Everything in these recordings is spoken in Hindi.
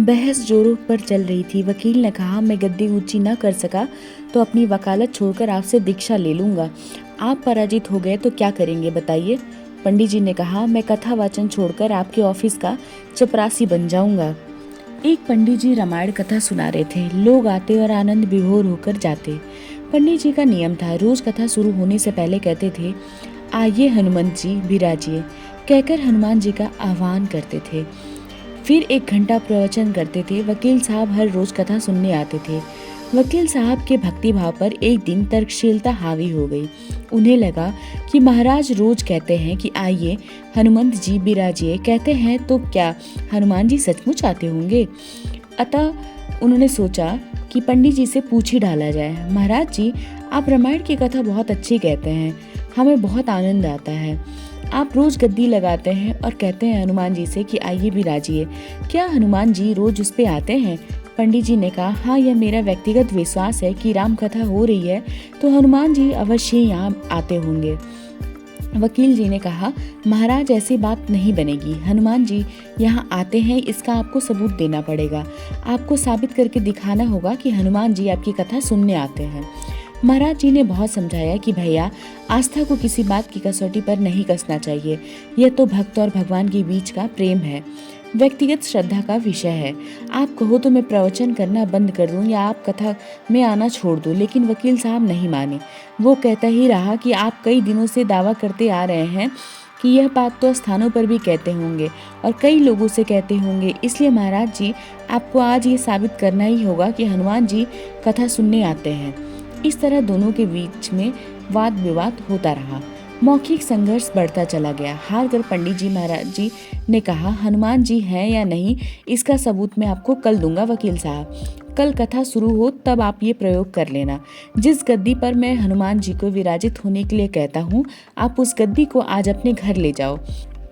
बहस जोरों पर चल रही थी। वकील ने कहा, मैं गद्दी ऊंची न कर सका तो अपनी वकालत छोड़कर आपसे दीक्षा ले लूंगा। आप पराजित हो गए तो क्या करेंगे बताइए। पंडित जी ने कहा, मैं कथा वाचन छोड़कर आपके ऑफिस का चपरासी बन जाऊंगा। एक पंडित जी रामायण कथा सुना रहे थे। लोग आते और आनंद विभोर होकर जाते। पंडित जी का नियम था, रोज कथा शुरू होने से पहले कहते थे, आइए हनुमंत जी विराजिए, कहकर हनुमान जी का आह्वान करते थे। फिर 1 घंटा प्रवचन करते थे। वकील साहब हर रोज कथा सुनने आते थे। वकील साहब के भक्ति भाव पर एक दिन तर्कशीलता हावी हो गई। उन्हें लगा कि महाराज रोज कहते हैं कि आइए हनुमंत जी विराजिए, कहते हैं तो क्या हनुमान जी सचमुच आते होंगे। अतः उन्होंने सोचा कि पंडित जी से पूछ ही डाला जाए। महाराज जी, आप रामायण की कथा बहुत अच्छी कहते हैं, हमें बहुत आनंद आता है। आप रोज गद्दी लगाते हैं और कहते हैं हनुमान जी से कि आइए विराजिए, क्या हनुमान जी रोज उस पे आते हैं। पंडित जी ने कहा, हाँ, यह मेरा व्यक्तिगत विश्वास है कि राम कथा हो रही है तो हनुमान जी अवश्य यहाँ आते होंगे। वकील जी ने कहा, महाराज ऐसी बात नहीं बनेगी। हनुमान जी यहाँ आते हैं, इसका आपको सबूत देना पड़ेगा। आपको साबित करके दिखाना होगा कि हनुमान जी आपकी कथा सुनने आते हैं। महाराज जी ने बहुत समझाया कि भैया, आस्था को किसी बात की कसौटी पर नहीं कसना चाहिए। यह तो भक्त और भगवान के बीच का प्रेम है, व्यक्तिगत श्रद्धा का विषय है। आप कहो तो मैं प्रवचन करना बंद कर दूं या आप कथा में आना छोड़ दो। लेकिन वकील साहब नहीं माने। वो कहता ही रहा कि आप कई दिनों से दावा करते आ रहे हैं कि यह बात तो स्थानों पर भी कहते होंगे और कई लोगों से कहते होंगे, इसलिए महाराज जी आपको आज ये साबित करना ही होगा कि हनुमान जी कथा सुनने आते हैं। इस तरह दोनों के बीच में वाद विवाद होता रहा। मौखिक संघर्ष बढ़ता चला गया। हार कर पंडित जी महाराज जी ने कहा, हनुमान जी हैं या नहीं इसका सबूत मैं आपको कल दूंगा वकील साहब। कल कथा शुरू हो तब आप ये प्रयोग कर लेना। जिस गद्दी पर मैं हनुमान जी को विराजित होने के लिए कहता हूँ, आप उस गद्दी को आज अपने घर ले जाओ।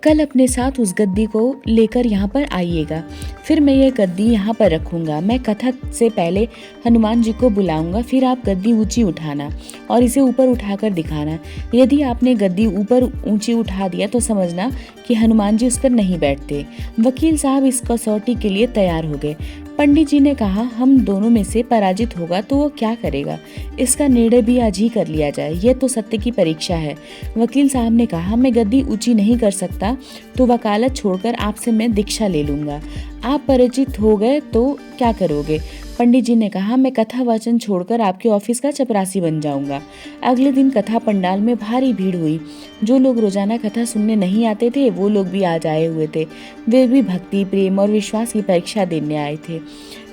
कल अपने साथ उस गद्दी को लेकर यहाँ पर आइएगा। फिर मैं यह गद्दी यहाँ पर रखूंगा। मैं कथा से पहले हनुमान जी को बुलाऊंगा। फिर आप गद्दी ऊंची उठाना और इसे ऊपर उठाकर दिखाना। यदि आपने गद्दी ऊपर ऊंची उठा दिया तो समझना कि हनुमान जी उस पर नहीं बैठते। वकील साहब इस कसौटी के लिए तैयार हो गए। पंडित जी ने कहा, हम दोनों में से पराजित होगा तो वो क्या करेगा, इसका निर्णय भी आज ही कर लिया जाए। यह तो सत्य की परीक्षा है। वकील साहब ने कहा, मैं गद्दी ऊंची नहीं कर सकता तो वकालत छोड़कर आपसे मैं दीक्षा ले लूंगा। आप पराजित हो गए तो क्या करोगे। पंडित जी ने कहा, मैं कथा वाचन छोड़कर आपके ऑफिस का चपरासी बन जाऊंगा। अगले दिन कथा पंडाल में भारी भीड़ हुई। जो लोग रोजाना कथा सुनने नहीं आते थे वो लोग भी आज आए हुए थे। वे भी भक्ति, प्रेम और विश्वास की परीक्षा देने आए थे।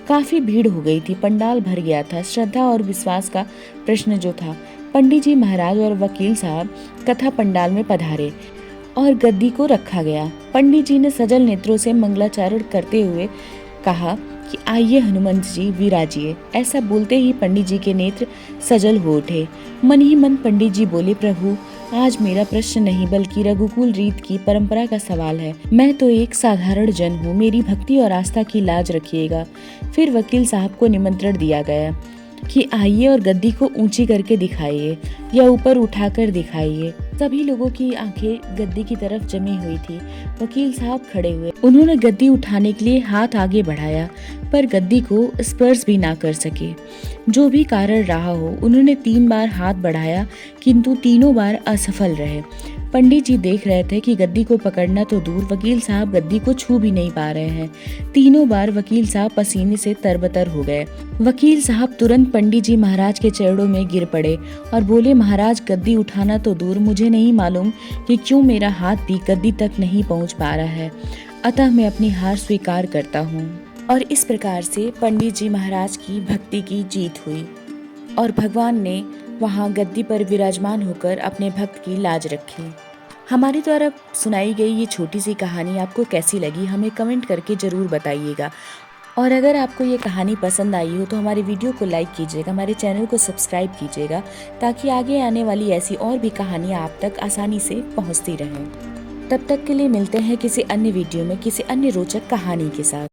काफी भीड़ हो गई थी। पंडाल भर गया था। श्रद्धा और विश्वास का प्रश्न जो था। पंडित जी महाराज और वकील साहब कथा पंडाल में पधारे और गद्दी को रखा गया। पंडित जी ने सजल नेत्रों से मंगलाचरण करते हुए कहा कि आइए हनुमंत जी विराजिए। ऐसा बोलते ही पंडित जी के नेत्र सजल हो उठे। मन ही मन पंडित जी बोले, प्रभु, आज मेरा प्रश्न नहीं बल्कि रघुकुल रीत की परंपरा का सवाल है। मैं तो एक साधारण जन हूँ, मेरी भक्ति और आस्था की लाज रखिएगा। फिर वकील साहब को निमंत्रण दिया गया कि आइए और गद्दी को ऊंची करके दिखाइए या ऊपर उठाकर दिखाइए। सभी लोगों की आंखें गद्दी की तरफ जमी हुई थी। वकील साहब खड़े हुए। उन्होंने गद्दी उठाने के लिए हाथ आगे बढ़ाया पर गद्दी को स्पर्श भी ना कर सके। जो भी कारण रहा हो, उन्होंने 3 बार हाथ बढ़ाया किंतु तीनों बार असफल रहे। पंडित जी देख रहे थे कि गद्दी को पकड़ना तो दूर, वकील साहब गद्दी को छू भी नहीं पा रहे हैं। तीनों बार वकील साहब पसीने से तरबतर हो गए। वकील साहब तुरंत पंडित जी महाराज के चरणों में गिर पड़े और बोले, महाराज, गद्दी उठाना तो दूर, मुझे नहीं मालूम कि क्यों मेरा हाथ भी गद्दी तक नहीं पहुंच पा रहा है, अतः मैं अपनी हार स्वीकार करता हूँ। और इस प्रकार से पंडित जी महाराज की भक्ति की जीत हुई और भगवान ने वहाँ गद्दी पर विराजमान होकर अपने भक्त की लाज रखी। हमारे द्वारा सुनाई गई ये छोटी सी कहानी आपको कैसी लगी, हमें कमेंट करके ज़रूर बताइएगा। और अगर आपको ये कहानी पसंद आई हो तो हमारे वीडियो को लाइक कीजिएगा, हमारे चैनल को सब्सक्राइब कीजिएगा ताकि आगे आने वाली ऐसी और भी कहानियाँ आप तक आसानी से पहुँचती रहें। तब तक के लिए मिलते हैं किसी अन्य वीडियो में किसी अन्य रोचक कहानी के साथ।